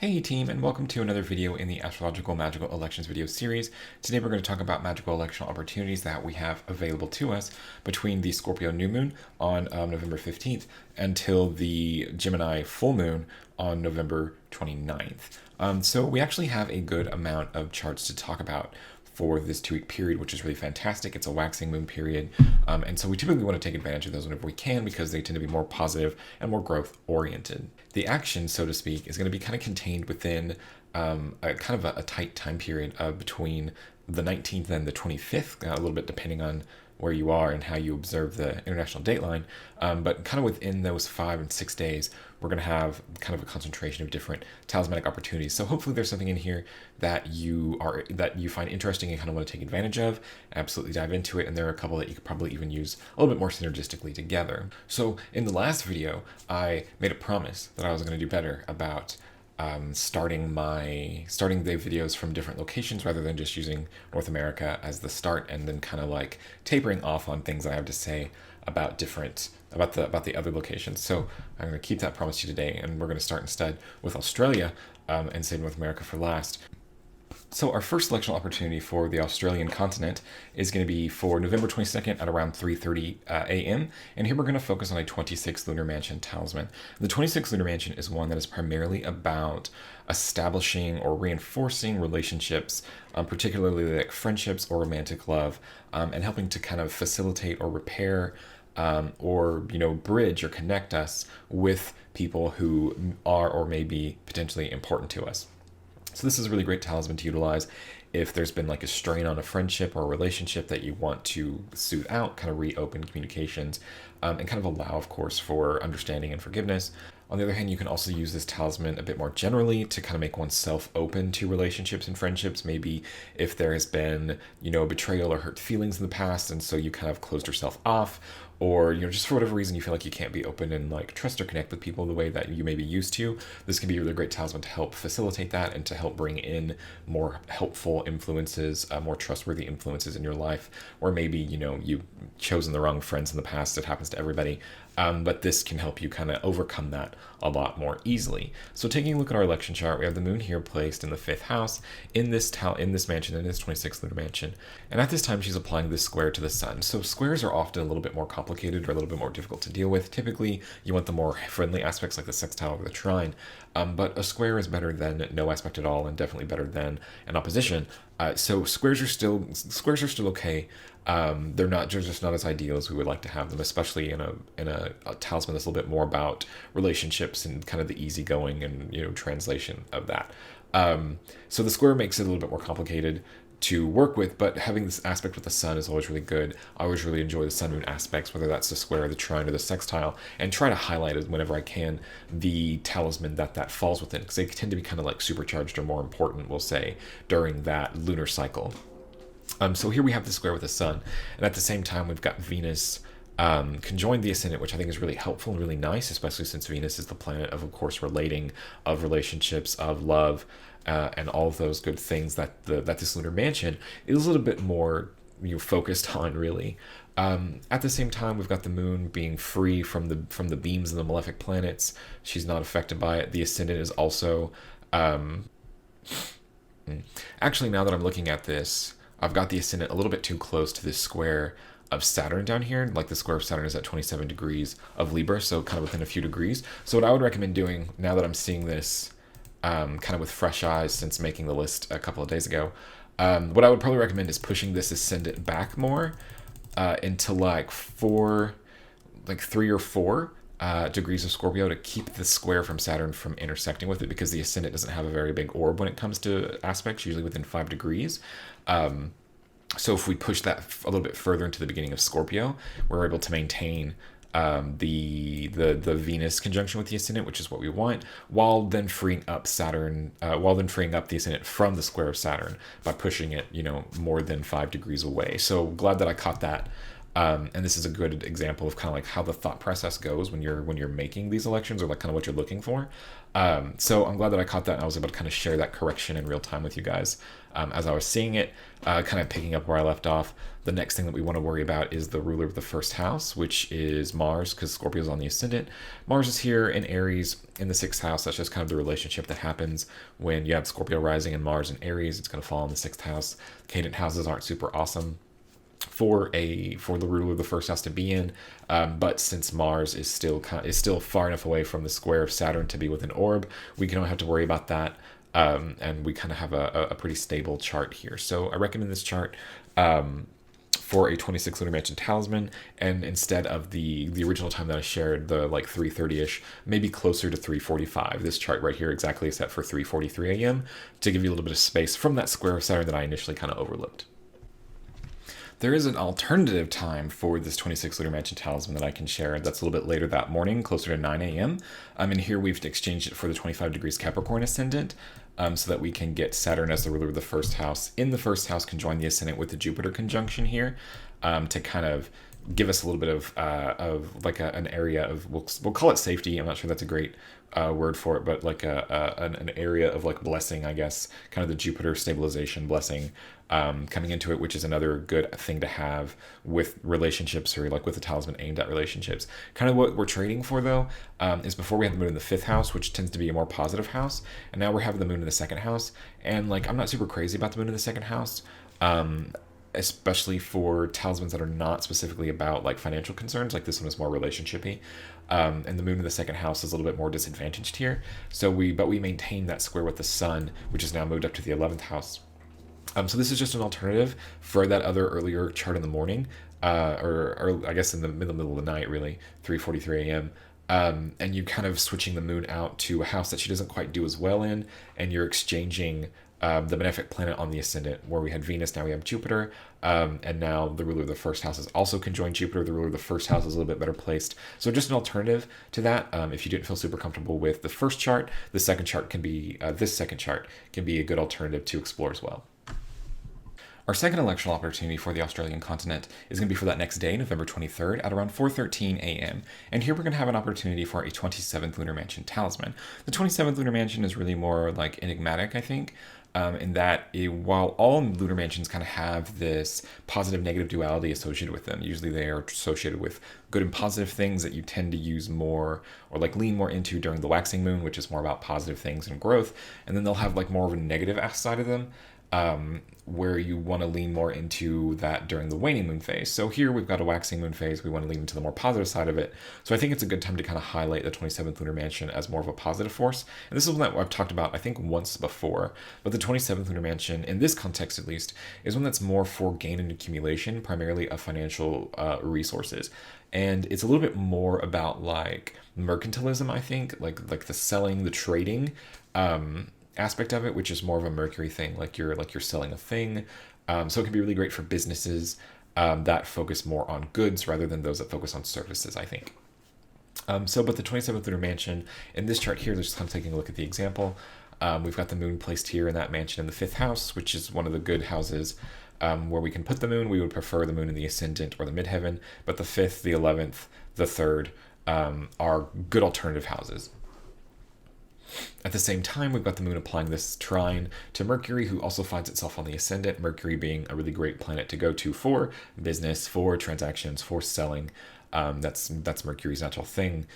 Hey team, and welcome to another video in the Astrological Magical Elections video series. Today we're going to talk about magical electional opportunities that we have available to us between the Scorpio New Moon on November 15th until the Gemini Full Moon on November 29th. So we actually have a good amount of charts to talk about for this 2-week period, which is really fantastic. It's a waxing moon period, and so we typically want to take advantage of those whenever we can because they tend to be more positive and more growth oriented. The action, so to speak, is going to be kind of contained within a tight time period between the 19th and the 25th, a little bit depending on where you are and how you observe the international dateline, but kind of within those 5 and 6 days, we're going to have kind of a concentration of different talismanic opportunities. So hopefully there's something in here that you find interesting and kind of want to take advantage of. Absolutely dive into it, and there are a couple that you could probably even use a little bit more synergistically together. So in the last video, I made a promise that I was going to do better about starting the videos from different locations rather than just using North America as the start and then kind of like tapering off on things I have to say about the other locations. So I'm going to keep that promise to you today, and we're going to start instead with Australia and save North America for last. So our first electional opportunity for the Australian continent is going to be for November 22nd at around 3:30 a.m. And here we're going to focus on a 26th Lunar Mansion talisman. The 26th Lunar Mansion is one that is primarily about establishing or reinforcing relationships, particularly like friendships or romantic love, and helping to kind of facilitate or repair or bridge or connect us with people who are or may be potentially important to us. So this is a really great talisman to utilize if there's been like a strain on a friendship or a relationship that you want to soothe out, kind of reopen communications, and kind of allow, of course, for understanding and forgiveness. On the other hand, you can also use this talisman a bit more generally to kind of make oneself open to relationships and friendships. Maybe if there has been, betrayal or hurt feelings in the past, and so you kind of closed yourself off, or just for whatever reason you feel like you can't be open and like trust or connect with people the way that you may be used to. This can be a really great talisman to help facilitate that and to help bring in more helpful influences, more trustworthy influences in your life, or maybe you've chosen the wrong friends in the past. It happens to everybody. But this can help you kind of overcome that a lot more easily. So taking a look at our election chart, we have the moon here placed in the 5th house in this mansion, in this 26th lunar mansion. And at this time, she's applying this square to the sun. So squares are often a little bit more complicated or a little bit more difficult to deal with. Typically, you want the more friendly aspects like the sextile or the trine. But a square is better than no aspect at all, and definitely better than an opposition. So squares are still okay. They're just not as ideal as we would like to have them, especially in a talisman that's a little bit more about relationships and kind of the easygoing and translation of that. So the square makes it a little bit more complicated to work with, but having this aspect with the sun is always really good. I always really enjoy the sun moon aspects, whether that's the square, the trine, or the sextile, and try to highlight it whenever I can the talisman that falls within, because they tend to be kind of like supercharged or more important, we'll say, during that lunar cycle. So here we have the square with the sun, and at the same time we've got Venus conjoined the ascendant, which I think is really helpful and really nice, especially since Venus is the planet of course, relating, of relationships, of love, and all of those good things that this lunar mansion is a little bit more focused on, really. At the same time, we've got the moon being free from the beams of the malefic planets. She's not affected by it. The ascendant is also actually, now that I'm looking at this, I've got the ascendant a little bit too close to this square of Saturn down here. Like the square of Saturn is at 27 degrees of Libra, so kind of within a few degrees. So what I would recommend doing, now that I'm seeing this kind of with fresh eyes since making the list a couple of days ago, what I would probably recommend is pushing this ascendant back more into like 3 or 4 degrees of Scorpio to keep the square from Saturn from intersecting with it, because the ascendant doesn't have a very big orb when it comes to aspects, usually within 5 degrees. So if we push that a little bit further into the beginning of Scorpio, we're able to maintain the Venus conjunction with the ascendant, which is what we want, while then freeing up Saturn, the ascendant from the square of Saturn by pushing it, more than 5 degrees away. So glad that I caught that. And this is a good example of kind of like how the thought process goes when you're making these elections, or like kind of what you're looking for. So I'm glad that I caught that, and I was able to kind of share that correction in real time with you guys as I was seeing it, kind of picking up where I left off. The next thing that we want to worry about is the ruler of the first house, which is Mars, because Scorpio is on the ascendant. Mars is here in Aries in the sixth house. That's just kind of the relationship that happens when you have Scorpio rising and Mars in Aries. It's going to fall in the sixth house. Cadent houses aren't super awesome for the ruler of the first house to be in, but since Mars is still far enough away from the square of Saturn to be with an orb, we don't have to worry about that, and we kind of have a pretty stable chart here. So I recommend this chart for a 26 Lunar Mansion talisman, and instead of the original time that I shared, the like 3:30ish, maybe closer to 3:45. This chart right here exactly is set for 3:43 a.m. to give you a little bit of space from that square of Saturn that I initially kind of overlooked. There is an alternative time for this 26 Lunar Mansion talisman that I can share that's a little bit later that morning, closer to 9 a.m. And here we've exchanged it for the 25 degrees Capricorn ascendant, so that we can get Saturn as the ruler of the first house. In the first house can join the ascendant with the Jupiter conjunction here, to kind of give us a little bit of like an area of, we'll call it safety. I'm not sure that's a great word for it, but like an area of like blessing, I guess, kind of the Jupiter stabilization blessing coming into it, which is another good thing to have with relationships, or like with a talisman aimed at relationships. Kind of what we're trading for though, is before we had the moon in the fifth house, which tends to be a more positive house, and now we're having the moon in the second house, and like I'm not super crazy about the moon in the second house, especially for talismans that are not specifically about like financial concerns. Like this one is more relationshipy, and the moon in the second house is a little bit more disadvantaged here. So we maintain that square with the sun, which is now moved up to the 11th house. So this is just an alternative for that other earlier chart in the morning, or I guess in the middle of the night, really, 3:43 a.m. And you kind of switching the moon out to a house that she doesn't quite do as well in, and you're exchanging the benefic planet on the ascendant, where we had Venus, now we have Jupiter, and now the ruler of the first house is also conjoined Jupiter. The ruler of the first house is a little bit better placed. So just an alternative to that. If you didn't feel super comfortable with the first chart, this second chart can be a good alternative to explore as well. Our second electional opportunity for the Australian continent is going to be for that next day, November 23rd, at around 4:13 a.m. And here we're going to have an opportunity for a 27th Lunar Mansion talisman. The 27th Lunar Mansion is really more like enigmatic, I think, in that while all lunar mansions kind of have this positive negative duality associated with them, usually they are associated with good and positive things that you tend to use more or like lean more into during the waxing moon, which is more about positive things and growth, and then they'll have like more of a negative side of them, where you want to lean more into that during the waning moon phase. So here we've got a waxing moon phase. We want to lean into the more positive side of it. So I think it's a good time to kind of highlight the 27th Lunar Mansion as more of a positive force. And this is one that I've talked about, I think, once before. But the 27th Lunar Mansion, in this context at least, is one that's more for gain and accumulation, primarily of financial resources. And it's a little bit more about like mercantilism, I think, like the selling, the trading, aspect of it, which is more of a Mercury thing, like you're selling a thing. So it can be really great for businesses that focus more on goods rather than those that focus on services, I think. But the 27th Lunar Mansion in this chart here, just kind of taking a look at the example, we've got the moon placed here in that mansion in the fifth house, which is one of the good houses where we can put the moon. We would prefer the moon in the ascendant or the midheaven, but the fifth, the 11th, the third are good alternative houses. At the same time, we've got the moon applying this trine to Mercury, who also finds itself on the ascendant, Mercury being a really great planet to go to for business, for transactions, for selling. That's Mercury's natural thing,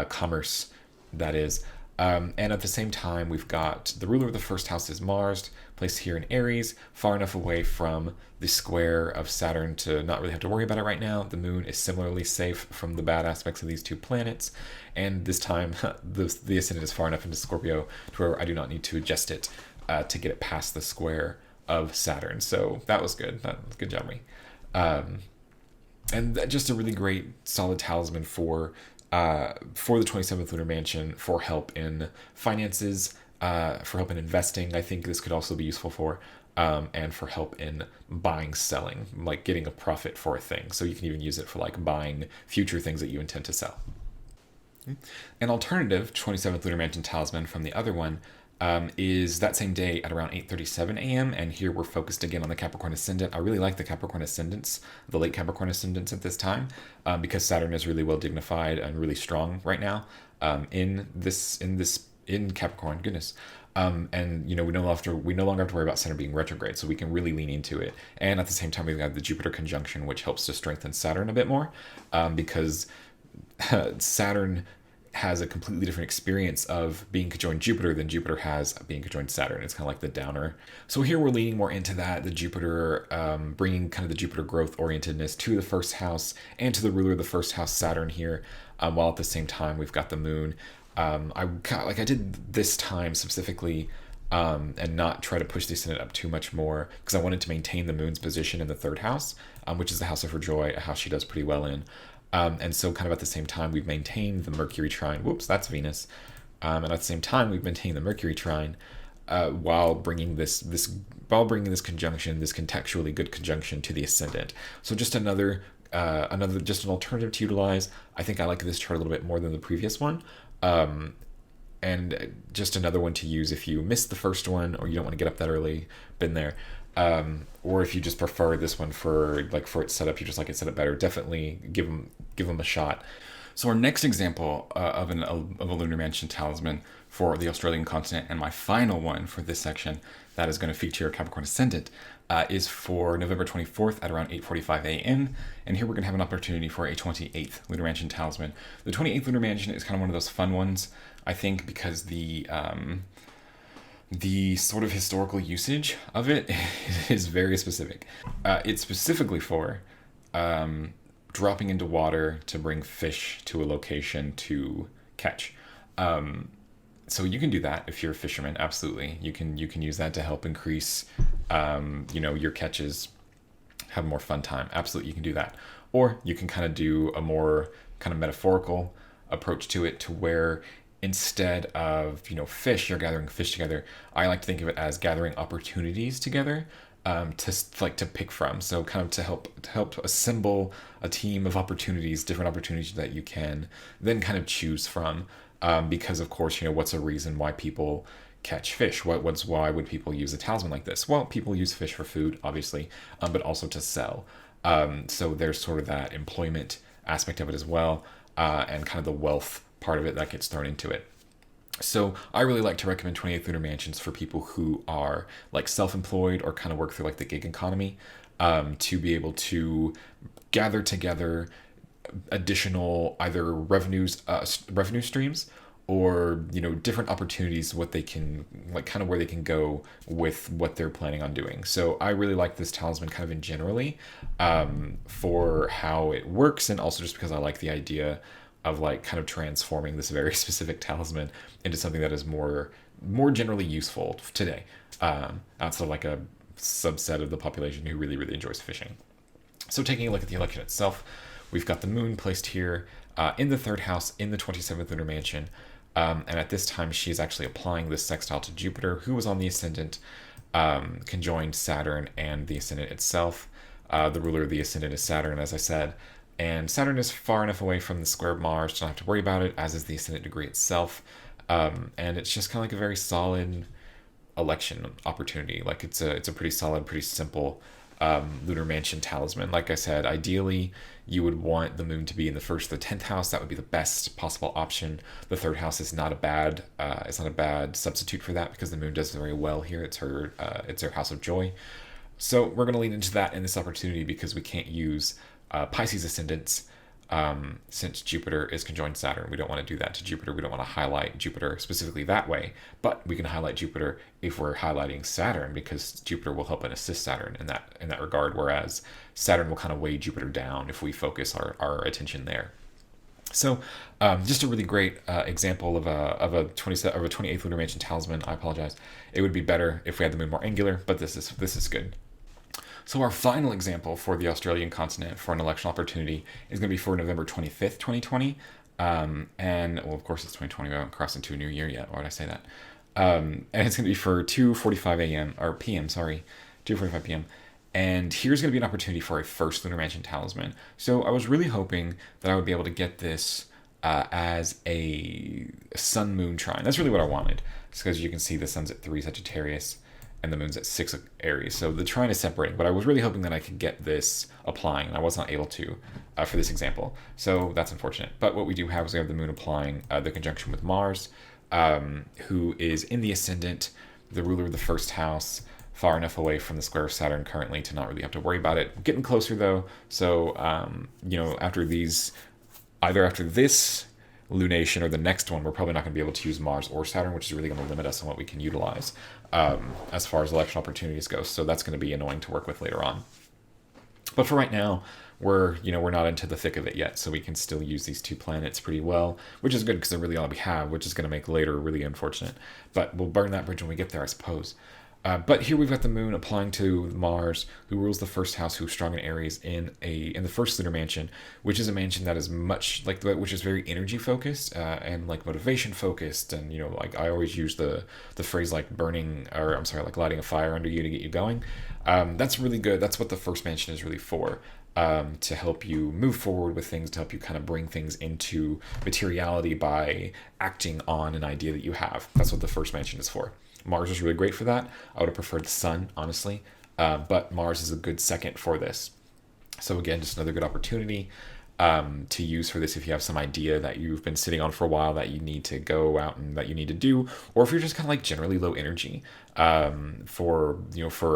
commerce, that is. And at the same time, we've got the ruler of the first house is Mars, placed here in Aries, far enough away from the square of Saturn to not really have to worry about it right now. The moon is similarly safe from the bad aspects of these two planets. And this time, the ascendant is far enough into Scorpio to where I do not need to adjust it to get it past the square of Saturn. So that was good. Good job, me. And just a really great solid talisman for the 27th Lunar Mansion, for help in finances, for help in investing. I think this could also be useful for, and for help in buying, selling, like getting a profit for a thing. So you can even use it for like buying future things that you intend to sell. An alternative 27th Lunar Mansion talisman from the other one is that same day at around 8:37 a.m. And here we're focused again on the Capricorn Ascendant. I really like the Capricorn Ascendants, the late Capricorn Ascendants at this time, because Saturn is really well dignified and really strong right now in this in Capricorn, goodness. And we no longer have to worry about Saturn being retrograde, so we can really lean into it. And at the same time, we've got the Jupiter conjunction, which helps to strengthen Saturn a bit more, because Saturn has a completely different experience of being conjoined Jupiter than Jupiter has being conjoined Saturn. It's kind of like the downer. So here we're leaning more into that, the Jupiter, bringing kind of the Jupiter growth orientedness to the first house and to the ruler of the first house, Saturn here, while at the same time we've got the moon. I did this time specifically, and not try to push the ascendant up too much more, because I wanted to maintain the moon's position in the third house, which is the house of her joy, a house she does pretty well in. And so kind of at the same time, we've maintained the Mercury trine. Whoops, that's Venus. And at the same time, we've maintained the Mercury trine, while bringing this conjunction, this contextually good conjunction to the ascendant. So just just an alternative to utilize. I think I like this chart a little bit more than the previous one. And just another one to use if you missed the first one, or you don't want to get up that early, been there. Or if you just prefer this one for its setup, you just like it set up better, definitely give them a shot. So our next example of a Lunar Mansion talisman for the Australian continent, and my final one for this section that is going to feature a Capricorn ascendant, is for November 24th at around 8:45 a.m. And here we're going to have an opportunity for a 28th Lunar Mansion talisman. The 28th Lunar Mansion is kind of one of those fun ones, I think, because the sort of historical usage of it is very specific. It's specifically for dropping into water to bring fish to a location to catch. So you can do that if you're a fisherman. Absolutely, you can use that to help increase, your catches, have a more fun time. Absolutely, you can do that. Or you can kind of do a more kind of metaphorical approach to it, to where instead of fish, you're gathering fish together. I like to think of it as gathering opportunities together, to pick from. So kind of to help assemble a team of opportunities, different opportunities that you can then kind of choose from. Because of course, what's a reason why people catch fish? Why would people use a talisman like this? Well, people use fish for food, obviously, but also to sell. So there's sort of that employment aspect of it as well, and kind of the wealth part of it that gets thrown into it. So I really like to recommend 28th Lunar Mansions for people who are like self-employed or kind of work through like the gig economy, to be able to gather together additional either revenue streams, or different opportunities, what they can kind of where they can go with what they're planning on doing. So I really like this talisman kind of in generally, for how it works, and also just because I like the idea of kind of transforming this very specific talisman into something that is more generally useful today, outside of like a subset of the population who really, really enjoys fishing. So taking a look at the election itself, we've got the moon placed here in the third house in the 27th Lunar Mansion. And at this time, she's actually applying this sextile to Jupiter, who was on the ascendant, conjoined Saturn and the ascendant itself. The ruler of the ascendant is Saturn, as I said. And Saturn is far enough away from the square of Mars to not have to worry about it, as is the ascendant degree itself. And it's just kind of like a very solid election opportunity. Like it's a pretty solid, pretty simple Lunar Mansion talisman. Like I said, ideally you would want the moon to be in the first or the 10th house. That would be the best possible option. The third house is not a bad substitute for that, because the moon does very well here. It's her house of joy. So we're going to lean into that in this opportunity, because we can't use Pisces ascendants, since Jupiter is conjoined Saturn. We don't want to do that to Jupiter. We don't want to highlight Jupiter specifically that way, but we can highlight Jupiter if we're highlighting Saturn, because Jupiter will help and assist Saturn in that regard, whereas Saturn will kind of weigh Jupiter down if we focus our attention there. So just a really great example of a 28th Lunar Mansion talisman. I apologize. It would be better if we had the moon more angular, but this is good. So our final example for the Australian continent for an election opportunity is going to be for November 25th, 2020. And, well, of course, it's 2020. We haven't crossed into a new year yet. Why would I say that? And it's going to be for 2:45 a.m. or p.m., sorry, 2:45 p.m. And here's going to be an opportunity for a first Lunar Mansion talisman. So I was really hoping that I would be able to get this as a sun-moon trine. That's really what I wanted. It's because you can see the sun's at 3 Sagittarius and the moon's at 6 Aries. So the trine is separating, but I was really hoping that I could get this applying, and I was not able to for this example. So that's unfortunate. But what we do have is we have the moon applying the conjunction with Mars, who is in the ascendant, the ruler of the first house, far enough away from the square of Saturn currently to not really have to worry about it. Getting closer though, so after these, either after this lunation or the next one, we're probably not going to be able to use Mars or Saturn, which is really going to limit us on what we can utilize as far as election opportunities go. So that's going to be annoying to work with later on. But for right now, we're not into the thick of it yet, so we can still use these two planets pretty well, which is good because they're really all we have, which is going to make later really unfortunate. But we'll burn that bridge when we get there, I suppose. But here we've got the moon applying to Mars, who rules the first house, who's strong in Aries in the first lunar mansion, which is a mansion that is much like which is very energy focused and like motivation focused, and like I always use the phrase like like lighting a fire under you to get you going. That's really good. That's what the first mansion is really for. To help you move forward with things, to help you kind of bring things into materiality by acting on an idea that you have. That's what the first mansion is for. Mars is really great for that. I would have preferred the sun, honestly, but Mars is a good second for this. So again, just another good opportunity to use for this if you have some idea that you've been sitting on for a while that you need to go out and that you need to do, or if you're just kind of like generally low energy for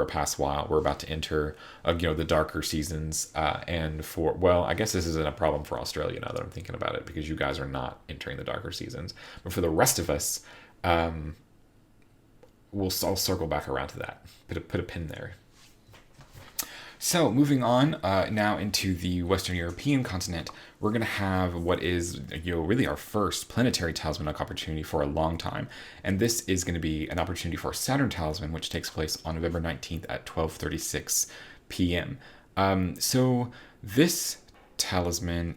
a past while. We're about to enter the darker seasons, and I guess this isn't a problem for Australia now that I'm thinking about it, because you guys are not entering the darker seasons, but for the rest of us, I'll circle back around to that. Put a pin there. So moving on now into the Western European continent, we're going to have what is really our first planetary talismanic opportunity for a long time, and this is going to be an opportunity for a Saturn talisman, which takes place on November 19th at 12:36 p.m. So this talisman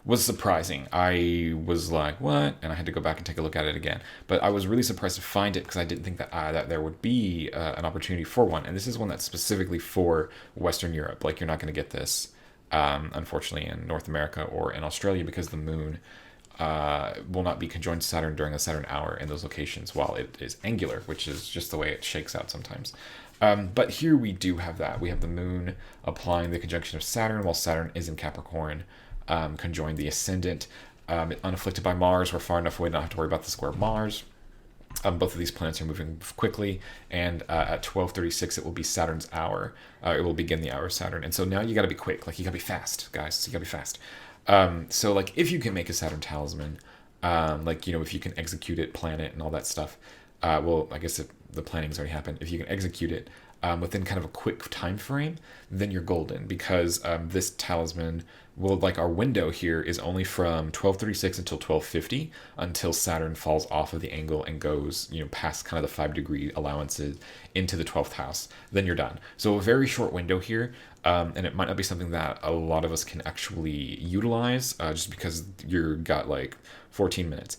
was surprising. I was like, what? And I had to go back and take a look at it again. But I was really surprised to find it because I didn't think that there would be an opportunity for one. And this is one that's specifically for Western Europe. Like, you're not going to get this, unfortunately, in North America or in Australia, because the moon will not be conjoined to Saturn during the Saturn hour in those locations while it is angular, which is just the way it shakes out sometimes. But here we do have that. We have the moon applying the conjunction of Saturn while Saturn is in Capricorn. Conjoined the ascendant, unafflicted by Mars. We're far enough away not have to worry about the square of Mars. Both of these planets are moving quickly, and at 12:36 it will be Saturn's hour. It will begin the hour of Saturn, and so now you got to be quick. Like, you got to be fast, guys. You got to be fast. So like, if you can make a Saturn talisman, if you can execute it, plan it, and all that stuff. I guess the planning's already happened. If you can execute it within kind of a quick time frame, then you're golden, because this talisman our window here is only from 12:36 until 12:50, until Saturn falls off of the angle and goes past kind of the 5-degree allowances into the 12th house. Then you're done. So a very short window here, and it might not be something that a lot of us can actually utilize, just because you've got like 14 minutes.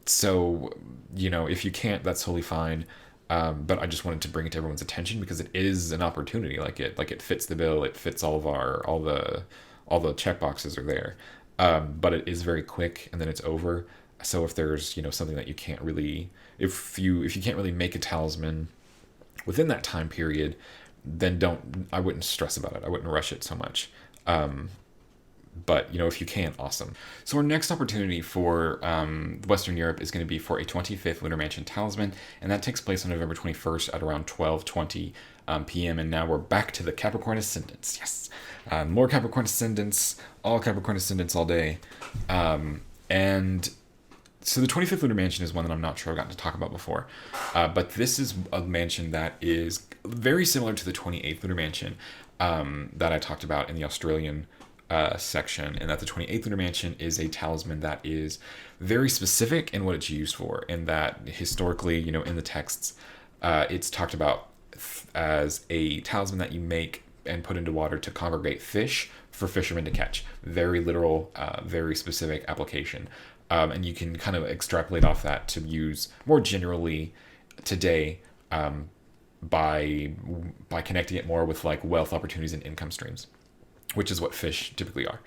So if you can't, that's totally fine. But I just wanted to bring it to everyone's attention because it is an opportunity. It fits the bill. It fits all the check boxes are there. But it is very quick, and then it's over. So if there's something that you can't really, if you can't really make a talisman within that time period, then I wouldn't stress about it. I wouldn't rush it so much. But if you can, awesome. So our next opportunity for Western Europe is going to be for a 25th Lunar Mansion talisman, and that takes place on November 21st at around 12:20 p.m. And now we're back to the Capricorn ascendants. Yes, more Capricorn ascendants, all Capricorn ascendants all day. And so the 25th Lunar Mansion is one that I'm not sure I've gotten to talk about before, but this is a mansion that is very similar to the 28th Lunar Mansion that I talked about in the Australian section, and that the 28th Lunar Mansion is a talisman that is very specific in what it's used for, and that historically, in the texts, it's talked about as a talisman that you make and put into water to congregate fish for fishermen to catch. Very literal, very specific application. And you can kind of extrapolate off that to use more generally today, by connecting it more with like wealth opportunities and income streams, which is what fish typically are.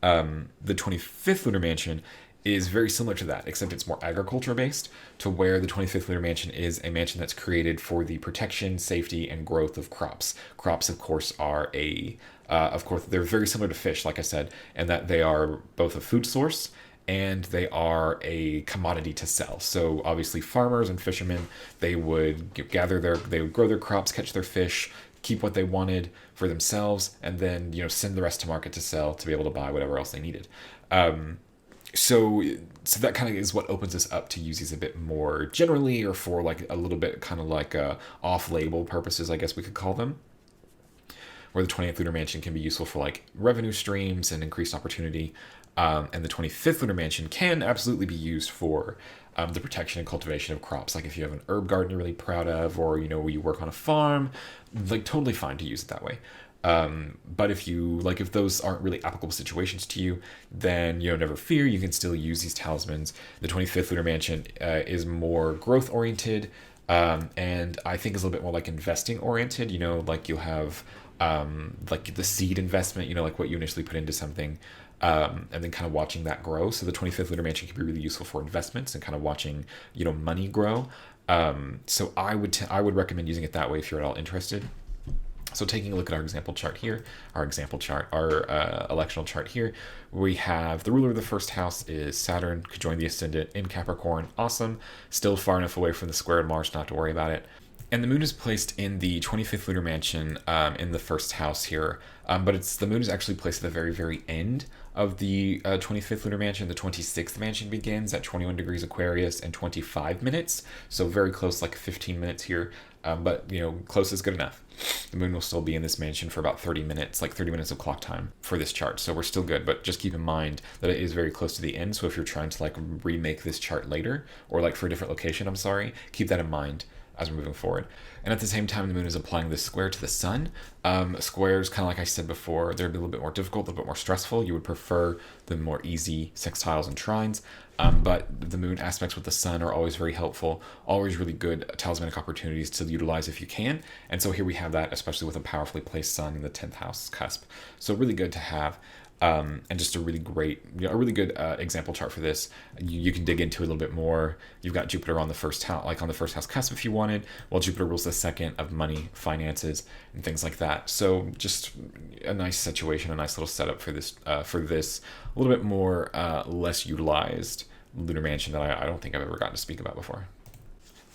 The 25th Lunar Mansion is very similar to that, except it's more agriculture based, to where the 25th Lunar Mansion is a mansion that's created for the protection, safety, and growth of crops. Crops, of course, they're very similar to fish, like I said, and that they are both a food source and they are a commodity to sell. So obviously farmers and fishermen, they would they would grow their crops, catch their fish, keep what they wanted for themselves, and then send the rest to market to sell to be able to buy whatever else they needed. So that kind of is what opens us up to use these a bit more generally, or for like a little bit kind of like off-label purposes, I guess we could call them, where the 20th lunar mansion can be useful for like revenue streams and increased opportunity. And the 25th lunar mansion can absolutely be used for the protection and cultivation of crops. Like if you have an herb garden you're really proud of, or you work on a farm, like totally fine to use it that way. But if those aren't really applicable situations to you, then never fear, you can still use these talismans. The 25th lunar mansion is more growth oriented, and I think is a little bit more like investing oriented. Like you'll have like the seed investment, like what you initially put into something, and then kind of watching that grow. So the 25th lunar mansion can be really useful for investments and kind of watching money grow. So I would recommend using it that way if you're at all interested. So taking a look at our example chart here, our electional chart here, we have the ruler of the first house is Saturn, could join the ascendant in Capricorn. Awesome. Still far enough away from the square of Mars not to worry about it. And the moon is placed in the 25th lunar mansion in the first house here. But the moon is actually placed at the very, very end of the 25th lunar mansion. The 26th mansion begins at 21 degrees Aquarius and 25 minutes. So very close, like 15 minutes here. But close is good enough. The moon will still be in this mansion for about 30 minutes, like 30 minutes of clock time for this chart. So we're still good, but just keep in mind that it is very close to the end. So if you're trying to like remake this chart later, or like for a different location, keep that in mind as we're moving forward. And at the same time, the moon is applying this square to the sun. Squares, kind of like I said before, they're a little bit more difficult, a little bit more stressful. You would prefer the more easy sextiles and trines. But the moon aspects with the sun are always very helpful, always really good talismanic opportunities to utilize if you can. And so here we have that, especially with a powerfully placed sun in the 10th house cusp. So really good to have. And just a really great, a really good example chart for this. You can dig into it a little bit more. You've got Jupiter on the first house, like on the first house cusp if you wanted, while Jupiter rules the second of money, finances, and things like that. So just a nice situation, a nice little setup for this a little bit more less utilized lunar mansion that I don't think I've ever gotten to speak about before.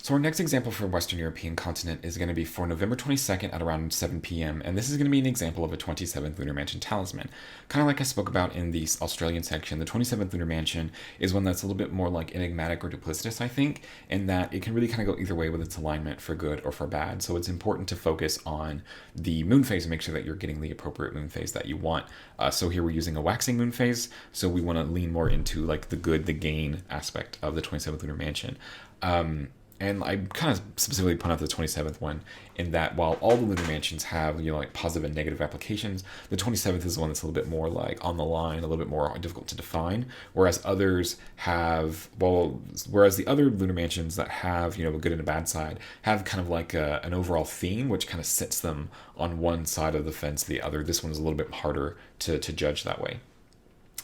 So our next example for Western European continent is going to be for November 22nd at around 7 p.m. And this is going to be an example of a 27th Lunar Mansion talisman. Kind of like I spoke about in the Australian section, the 27th Lunar Mansion is one that's a little bit more like enigmatic or duplicitous, I think, in that it can really kind of go either way with its alignment for good or for bad. So it's important to focus on the moon phase and make sure that you're getting the appropriate moon phase that you want. So here we're using a waxing moon phase. So we want to lean more into like the good, the gain aspect of the 27th Lunar Mansion. And I kind of specifically point out the 27th one in that while all the lunar mansions have, like positive and negative applications, the 27th is the one that's a little bit more like on the line, a little bit more difficult to define, whereas the other lunar mansions that have, a good and a bad side have kind of like an overall theme, which kind of sets them on one side of the fence, the other. This one is a little bit harder to judge that way.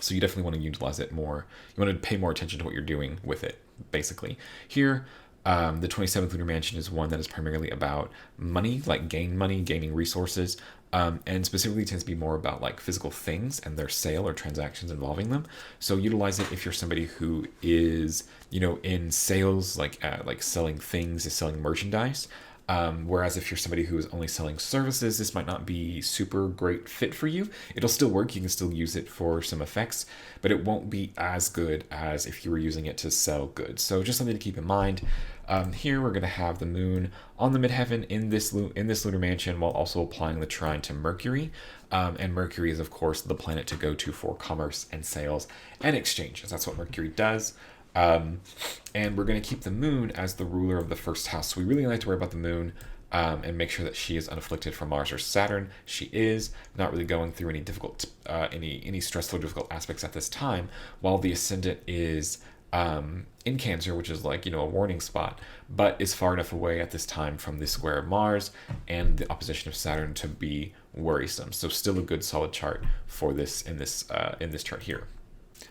So you definitely want to utilize it more. You want to pay more attention to what you're doing with it, basically. Here, the 27th Lunar Mansion is one that is primarily about money, like gaining resources, and specifically tends to be more about like physical things and their sale or transactions involving them. So utilize it if you're somebody who is, in sales, like selling things, is selling merchandise. Whereas if you're somebody who is only selling services, this might not be super great fit for you. It'll still work. You can still use it for some effects, but it won't be as good as if you were using it to sell goods. So just something to keep in mind. Here we're going to have the moon on the midheaven in this lunar mansion while also applying the trine to Mercury. And Mercury is, of course, the planet to go to for commerce and sales and exchanges. That's what Mercury does. And we're going to keep the moon as the ruler of the first house. So we really like to worry about the moon and make sure that she is unafflicted from Mars or Saturn. She is not really going through any difficult, any stressful, difficult aspects at this time, while the ascendant is in Cancer, which is like, a warning spot, but is far enough away at this time from the square of Mars and the opposition of Saturn to be worrisome. So still a good solid chart for this in this chart here.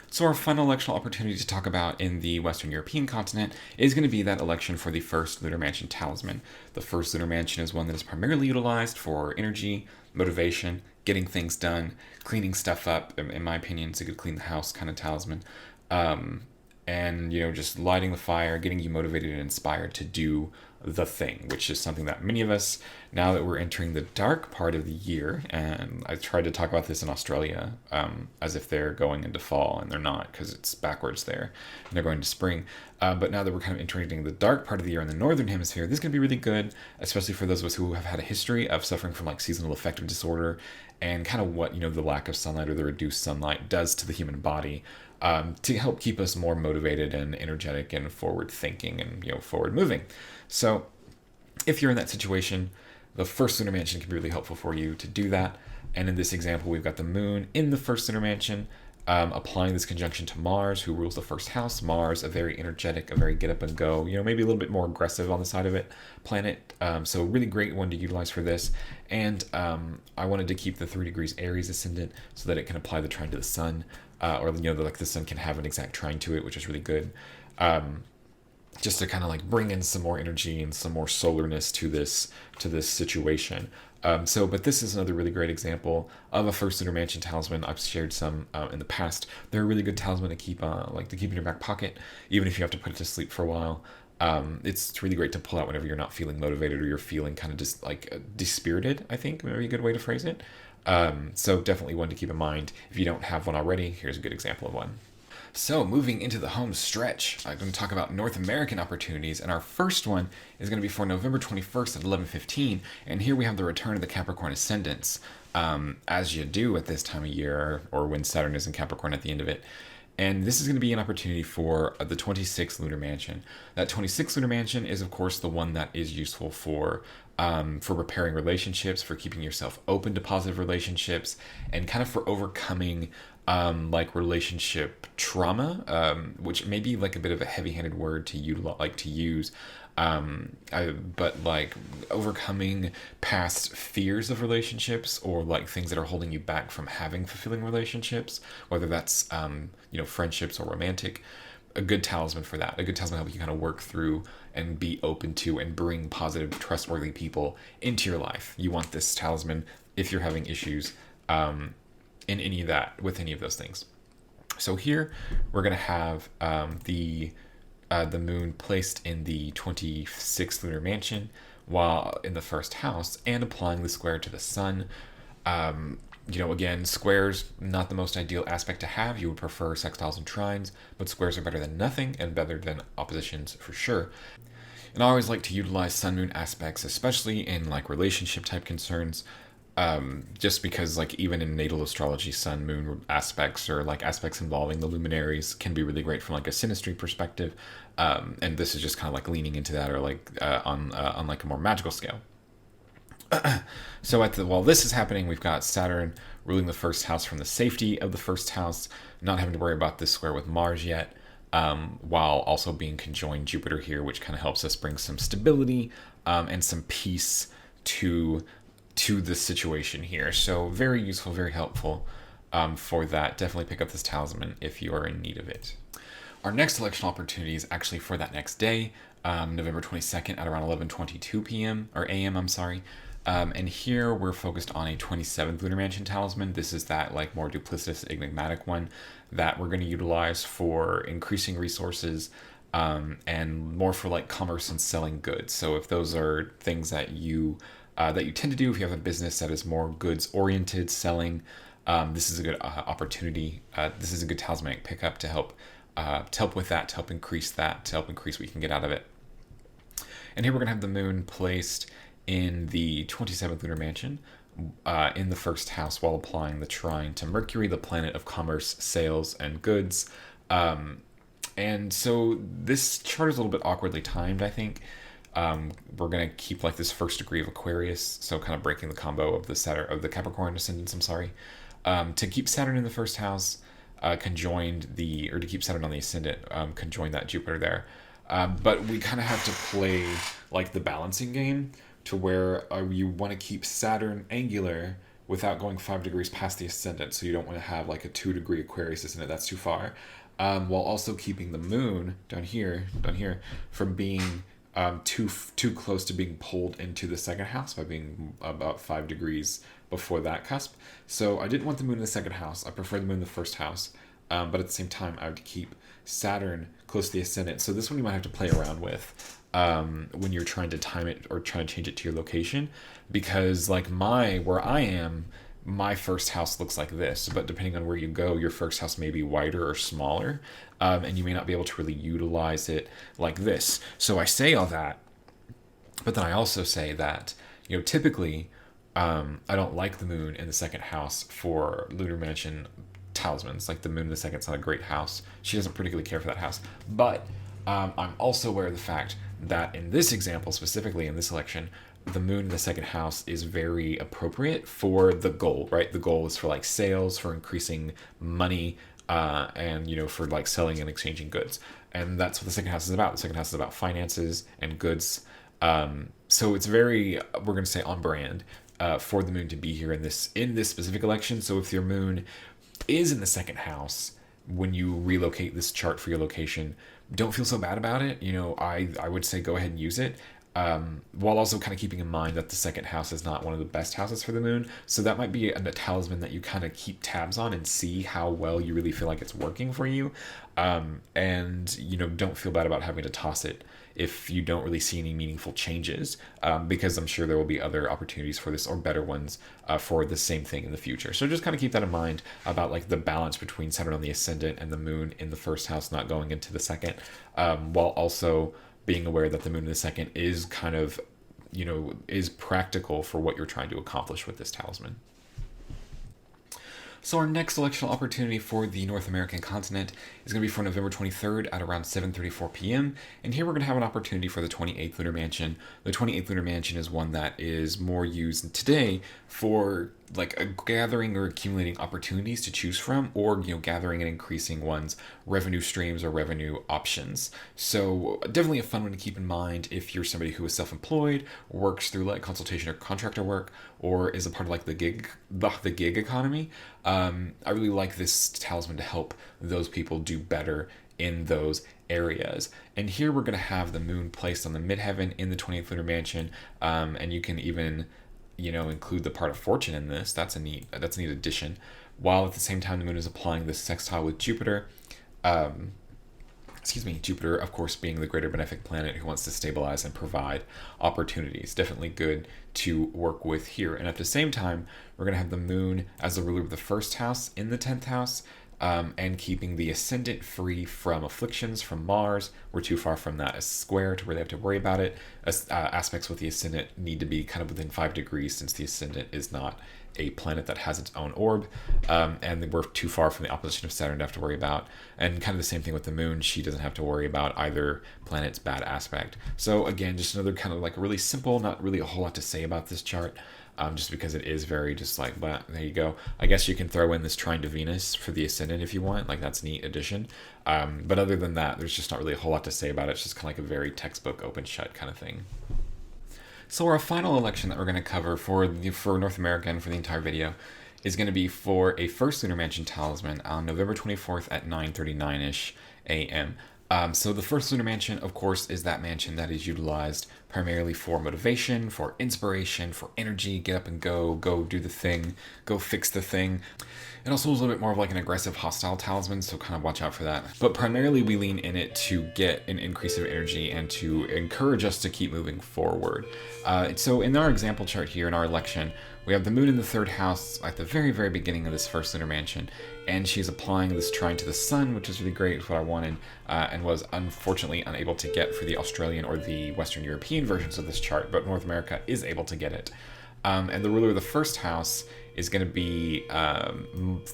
So our final electional opportunity to talk about in the Western European continent is going to be that election for the first Lunar Mansion talisman. The first Lunar Mansion is one that is primarily utilized for energy, motivation, getting things done, cleaning stuff up. In my opinion, it's a good clean the house kind of talisman. and just lighting the fire, getting you motivated and inspired to do the thing, which is something that many of us, now that we're entering the dark part of the year, and I tried to talk about this in Australia, as if they're going into fall, and they're not, because it's backwards there, and they're going to spring. But now that we're kind of entering the dark part of the year in the northern hemisphere, this is going to be really good, especially for those of us who have had a history of suffering from like seasonal affective disorder, and kind of what the lack of sunlight or the reduced sunlight does to the human body, to help keep us more motivated and energetic and forward thinking and forward moving. So if you're in that situation, the first lunar mansion can be really helpful for you to do that. And in this example, we've got the moon in the first lunar mansion, applying this conjunction to Mars, who rules the first house. Mars, a very energetic, a very get up and go, maybe a little bit more aggressive on the side of it planet. So really great one to utilize for this. And I wanted to keep the 3 degrees Aries ascendant so that it can apply the trine to the sun, or like the sun can have an exact trine to it, which is really good. Just to kind of like bring in some more energy and some more solarness to this situation. But this is another really great example of a first lunar mansion talisman. I've shared some in the past. They're a really good talisman to keep in your back pocket, even if you have to put it to sleep for a while. It's really great to pull out whenever you're not feeling motivated or you're feeling kind of just like dispirited, I think, maybe a good way to phrase it. So definitely one to keep in mind. If you don't have one already, here's a good example of one. So moving into the home stretch, I'm going to talk about North American opportunities, and our first one is going to be for November 21st at 11:15, and here we have the return of the Capricorn ascendants, as you do at this time of year, or when Saturn is in Capricorn at the end of it. And this is going to be an opportunity for the 26th Lunar Mansion. That 26th Lunar Mansion is, of course, the one that is useful for repairing relationships, for keeping yourself open to positive relationships, and kind of for overcoming like relationship trauma, which may be like a bit of a heavy-handed word to use, but like overcoming past fears of relationships, or like things that are holding you back from having fulfilling relationships, whether that's friendships or romantic. A good talisman for that. A good talisman help you kind of work through and be open to and bring positive, trustworthy people into your life. You want this talisman if you're having issues in any of that, with any of those things. So here we're going to have the moon placed in the 26th lunar mansion while in the first house, and applying the square to the sun. Again, squares, not the most ideal aspect to have. You would prefer sextiles and trines, but squares are better than nothing and better than oppositions for sure. And I always like to utilize sun-moon aspects, especially in like relationship type concerns, just because like even in natal astrology, sun-moon aspects or like aspects involving the luminaries can be really great from like a synastry perspective. And this is just kind of like leaning into that, or like on like a more magical scale. So while this is happening, we've got Saturn ruling the first house from the safety of the first house, not having to worry about this square with Mars yet, while also being conjoined Jupiter here, which kind of helps us bring some stability and some peace to the situation here. So very useful, very helpful for that. Definitely pick up this talisman if you are in need of it. Our next election opportunity is actually for that next day, November 22nd at around 11:22 p.m. or a.m. I'm sorry. And here we're focused on a 27th Lunar Mansion talisman. This is that like more duplicitous, enigmatic one that we're going to utilize for increasing resources, and more for like commerce and selling goods. So if those are things that you tend to do, if you have a business that is more goods oriented, selling, this is a good opportunity. This is a good talismanic pickup to help with that, to help increase what you can get out of it. And here we're going to have the moon placed in the 27th Lunar Mansion, in the first house, while applying the trine to Mercury, the planet of commerce, sales, and goods. And so this chart is a little bit awkwardly timed, I think. We're going to keep like this first degree of Aquarius, so kind of breaking the combo of the Capricorn ascendants, to keep Saturn in the first house, to keep Saturn on the ascendant, conjoin that Jupiter there. But we kind of have to play like the balancing game, to where you want to keep Saturn angular without going 5 degrees past the ascendant. So you don't want to have like a 2-degree Aquarius ascendant, that's too far. While also keeping the moon down here, from being too close to being pulled into the second house by being about 5 degrees before that cusp. So I didn't want the moon in the second house. I prefer the moon in the first house. but at the same time, I would keep Saturn close to the ascendant. So this one you might have to play around with when you're trying to time it or trying to change it to your location, because like where I am, my first house looks like this, but depending on where you go, your first house may be wider or smaller, and you may not be able to really utilize it like this. So I say all that, but then I also say that, typically, I don't like the moon in the second house for Lunar Mansion talismans. Like the moon in the second's not a great house. She doesn't particularly care for that house. But I'm also aware of the fact that in this example, specifically in this election, the moon in the second house is very appropriate for the goal, right? The goal is for like sales, for increasing money, and for like selling and exchanging goods. And that's what the second house is about. The second house is about finances and goods. So it's very, we're going to say, on brand for the moon to be here in this specific election. So if your moon is in the second house when you relocate this chart for your location, don't feel so bad about it. I would say go ahead and use it. While also kind of keeping in mind that the second house is not one of the best houses for the moon. So that might be a talisman that you kind of keep tabs on and see how well you really feel like it's working for you. And don't feel bad about having to toss it if you don't really see any meaningful changes, because I'm sure there will be other opportunities for this or better ones for the same thing in the future. So just kind of keep that in mind about like the balance between Saturn on the ascendant and the moon in the first house not going into the second, while also being aware that the moon in the second is kind of, is practical for what you're trying to accomplish with this talisman. So our next electional opportunity for the North American continent is going to be for November 23rd at around 7:34 p.m. And here we're going to have an opportunity for the 28th Lunar Mansion. The 28th Lunar Mansion is one that is more used today for like a gathering or accumulating opportunities to choose from, or gathering and increasing one's revenue streams or revenue options. So definitely a fun one to keep in mind if you're somebody who is self-employed, works through like consultation or contractor work, or is a part of like the gig economy. I really like this talisman to help those people do better in those areas. And here we're going to have the moon placed on the midheaven in the 28th Lunar Mansion, and you can even include the part of fortune in this. That's a neat addition. While at the same time the moon is applying this sextile with Jupiter. Jupiter, of course, being the greater benefic planet who wants to stabilize and provide opportunities. Definitely good to work with here. And at the same time, we're going to have the moon as the ruler of the first house in the 10th house, and keeping the ascendant free from afflictions from Mars. We're too far from that square to really have to worry about it. Aspects with the ascendant need to be kind of within 5 degrees, since the ascendant is not a planet that has its own orb, and we're too far from the opposition of Saturn to have to worry about. And kind of the same thing with the moon. She doesn't have to worry about either planet's bad aspect. So again, just another kind of like really simple, not really a whole lot to say about this chart. Just because it is very just like, but there you go. I guess you can throw in this trine to Venus for the ascendant if you want. Like, that's a neat addition. But other than that, there's just not really a whole lot to say about it. It's just kind of like a very textbook open shut kind of thing. So our final election that we're going to cover for North America and for the entire video is going to be for a first Lunar Mansion talisman on November 24th at 9:39ish a.m. So the first Lunar Mansion, of course, is that mansion that is utilized primarily for motivation, for inspiration, for energy, get up and go do the thing, go fix the thing. It also is a little bit more of like an aggressive hostile talisman, so kind of watch out for that. But primarily we lean in it to get an increase of energy and to encourage us to keep moving forward. So in our example chart here in our election, we have the moon in the 3rd house at the very, very beginning of this first Lunar Mansion, and she's applying this trine to the sun, which is really great, it's what I wanted, and was unfortunately unable to get for the Australian or the Western European versions of this chart, but North America is able to get it. And the ruler of the first house is going to be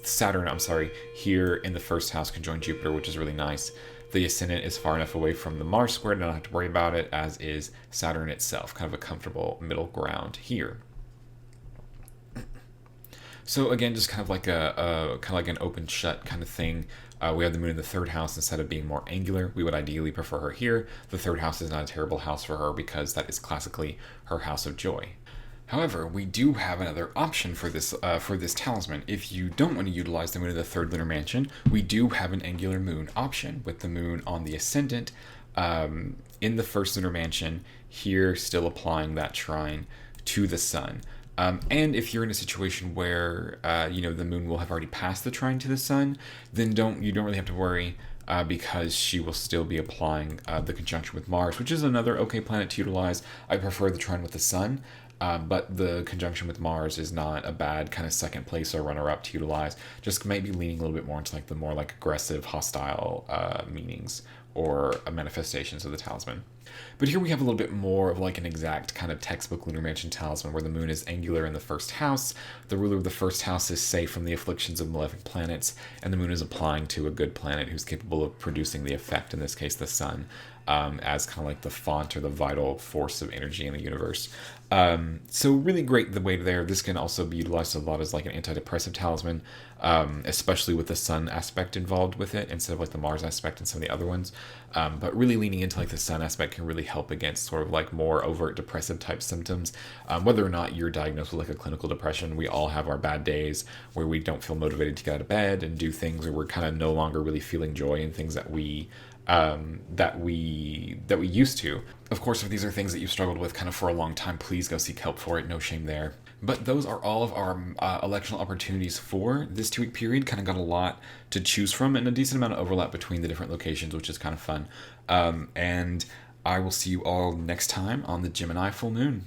Saturn, here in the first house, conjoined Jupiter, which is really nice. The ascendant is far enough away from the Mars square to not have to worry about it, as is Saturn itself, kind of a comfortable middle ground here. So again, just kind of like an open shut kind of thing. We have the moon in the 3rd house instead of being more angular. We would ideally prefer her here. The 3rd house is not a terrible house for her because that is classically her house of joy. However, we do have another option for this talisman. If you don't want to utilize the moon in the 3rd Lunar Mansion, we do have an angular moon option with the moon on the ascendant in the 1st Lunar Mansion, here still applying that trine to the sun. And if you're in a situation where the moon will have already passed the trine to the sun, then you don't really have to worry, because she will still be applying the conjunction with Mars, which is another okay planet to utilize. I prefer the trine with the sun, but the conjunction with Mars is not a bad kind of second place or runner up to utilize. Just maybe leaning a little bit more into like the more like aggressive, hostile meanings or manifestations of the talisman. But here we have a little bit more of like an exact kind of textbook Lunar Mansion talisman where the moon is angular in the first house. The ruler of the first house is safe from the afflictions of malefic planets, and the moon is applying to a good planet who's capable of producing the effect, in this case the sun, as kind of like the font or the vital force of energy in the universe. So really great the way there. This can also be utilized a lot as like an antidepressive talisman, especially with the sun aspect involved with it instead of like the Mars aspect and some of the other ones. But really leaning into like the sun aspect can really help against sort of like more overt depressive type symptoms. Whether or not you're diagnosed with like a clinical depression, we all have our bad days where we don't feel motivated to get out of bed and do things, or we're kind of no longer really feeling joy in things that we used to. Of course, if these are things that you've struggled with kind of for a long time, please go seek help for it. No shame there. But those are all of our electional opportunities for this 2-week period. Kind of got a lot to choose from and a decent amount of overlap between the different locations, which is kind of fun. And I will see you all next time on the Gemini Full Moon.